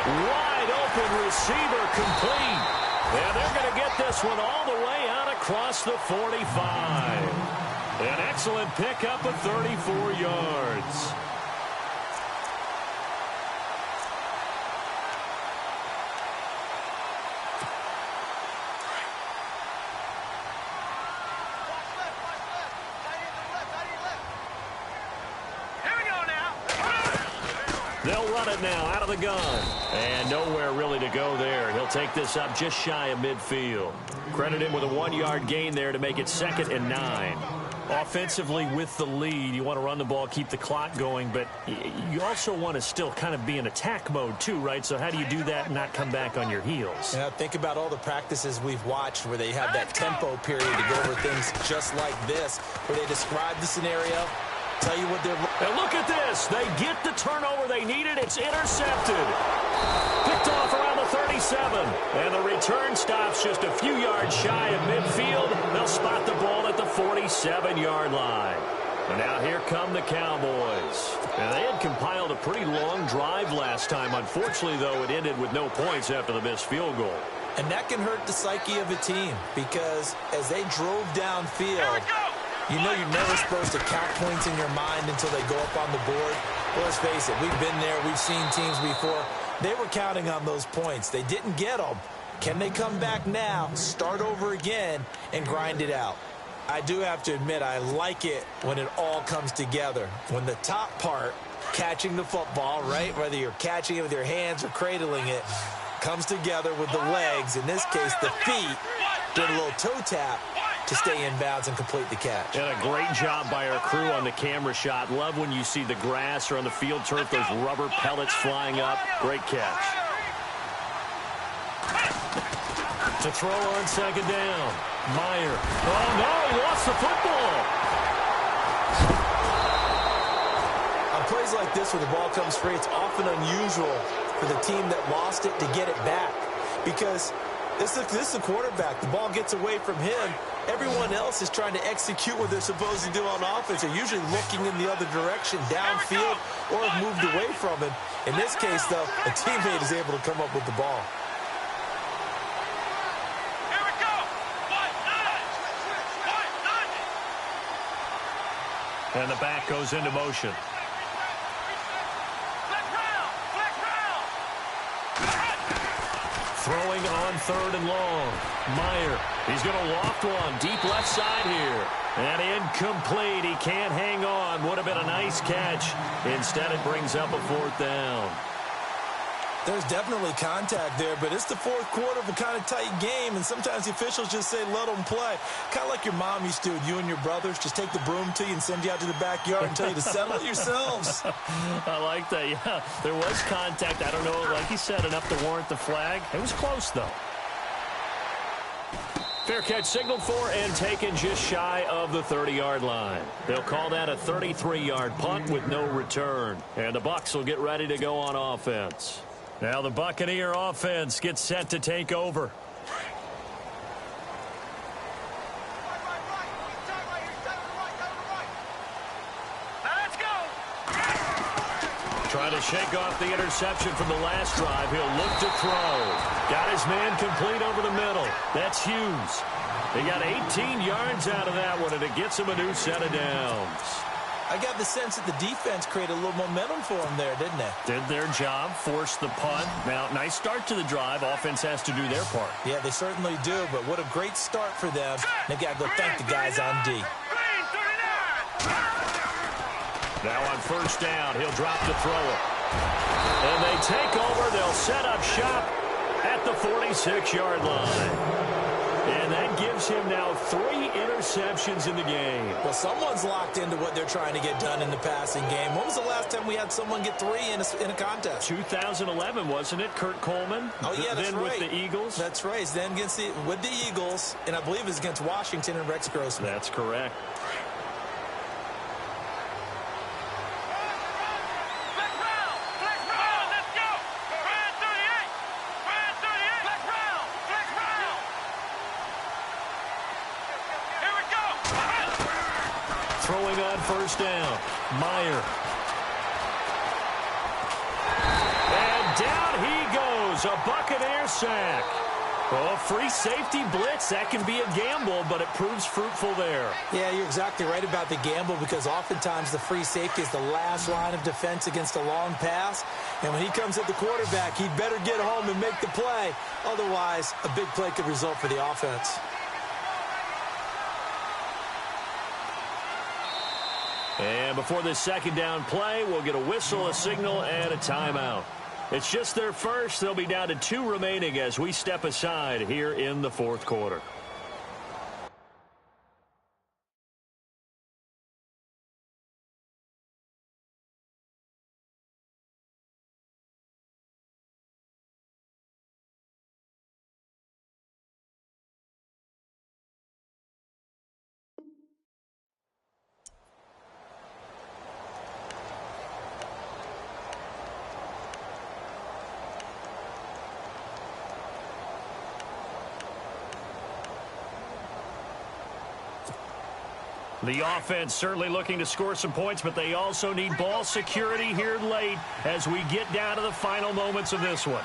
Wide open receiver complete. And they're going to get this one all the way out across the 45. An excellent pickup of 34 yards. They'll run it now out of the gun. And nowhere really to go there. He'll take this up just shy of midfield. Credit him with a 1-yard gain there to make it 2nd and 9. Offensively with the lead, you want to run the ball, keep the clock going, but you also want to still kind of be in attack mode too, right? So how do you do that and not come back on your heels? Yeah, think about all the practices we've watched where they have that tempo period to go over things just like this, where they describe the scenario, tell you what they're... And look at this. They get the turnover they needed. It's intercepted. Picked off around the 37. And the return stops just a few yards shy of midfield. They'll spot the ball at the 47-yard line. And now here come the Cowboys. And they had compiled a pretty long drive last time. Unfortunately, though, it ended with no points after the missed field goal. And that can hurt the psyche of a team because as they drove downfield, you know you're never supposed to count points in your mind until they go up on the board. Well, let's face it, we've been there. We've seen teams before. They were counting on those points. They didn't get them. Can they come back now, start over again, and grind it out? I do have to admit, I like it when it all comes together. When the top part, catching the football, right, whether you're catching it with your hands or cradling it, comes together with the legs, in this case the feet, doing a little toe tap to stay in bounds and complete the catch. And a great job by our crew on the camera shot. Love when you see the grass or on the field turf, those rubber pellets flying up. Great catch. To throw on 2nd down. Meyer. Oh, no, he lost the football. On plays like this where the ball comes free, it's often unusual for the team that lost it to get it back because this is the quarterback. The ball gets away from him. Everyone else is trying to execute what they're supposed to do on offense. They're usually looking in the other direction, downfield, or have moved away from him. In this case, though, a teammate is able to come up with the ball. Here we go. And the back goes into motion. Throwing on 3rd and long. Meyer. He's going to loft one deep left side here. And incomplete. He can't hang on. Would have been a nice catch. Instead, it brings up a 4th down. There's definitely contact there, but it's the 4th quarter of a kind of tight game, and sometimes the officials just say, let them play. Kind of like your mom used to with you and your brothers. Just take the broom to you and send you out to the backyard and tell you to settle it yourselves. I like that, yeah. There was contact. I don't know, like you said, enough to warrant the flag. It was close, though. Fair catch signaled for and taken just shy of the 30-yard line. They'll call that a 33-yard punt with no return. And the Bucs will get ready to go on offense. Now the Buccaneer offense gets set to take over. Let's go. Trying to shake off the interception from the last drive. He'll look to throw. Got his man complete over the middle. That's Hughes. They got 18 yards out of that one, and it gets him a new set of downs. I got the sense that the defense created a little momentum for them there, didn't they? Did their job, forced the punt. Now, nice start to the drive. Offense has to do their part. Yeah, they certainly do, but what a great start for them. They got to go thank the guys on D. Now on 1st down, he'll drop to throw it. And they take over. They'll set up shop at the 46-yard line. And that gives him now 3 interceptions in the game. Well, someone's locked into what they're trying to get done in the passing game. When was the last time we had someone get 3 in a contest? 2011, wasn't it? Kurt Coleman? Oh, yeah, that's then right. With the Eagles? That's right. Then with the Eagles, and I believe it's against Washington and Rex Grossman. That's correct. Throwing on 1st down. Meyer. And down he goes. A Buccaneer sack. Oh, free safety blitz. That can be a gamble, but it proves fruitful there. Yeah, you're exactly right about the gamble because oftentimes the free safety is the last line of defense against a long pass. And when he comes at the quarterback, he'd better get home and make the play. Otherwise, a big play could result for the offense. And before this second down play, we'll get a whistle, a signal, and a timeout. It's just their first. They'll be down to 2 remaining as we step aside here in the fourth quarter. The offense certainly looking to score some points, but they also need ball security here late as we get down to the final moments of this one.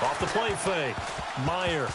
Off the play fake, Meyer.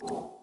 you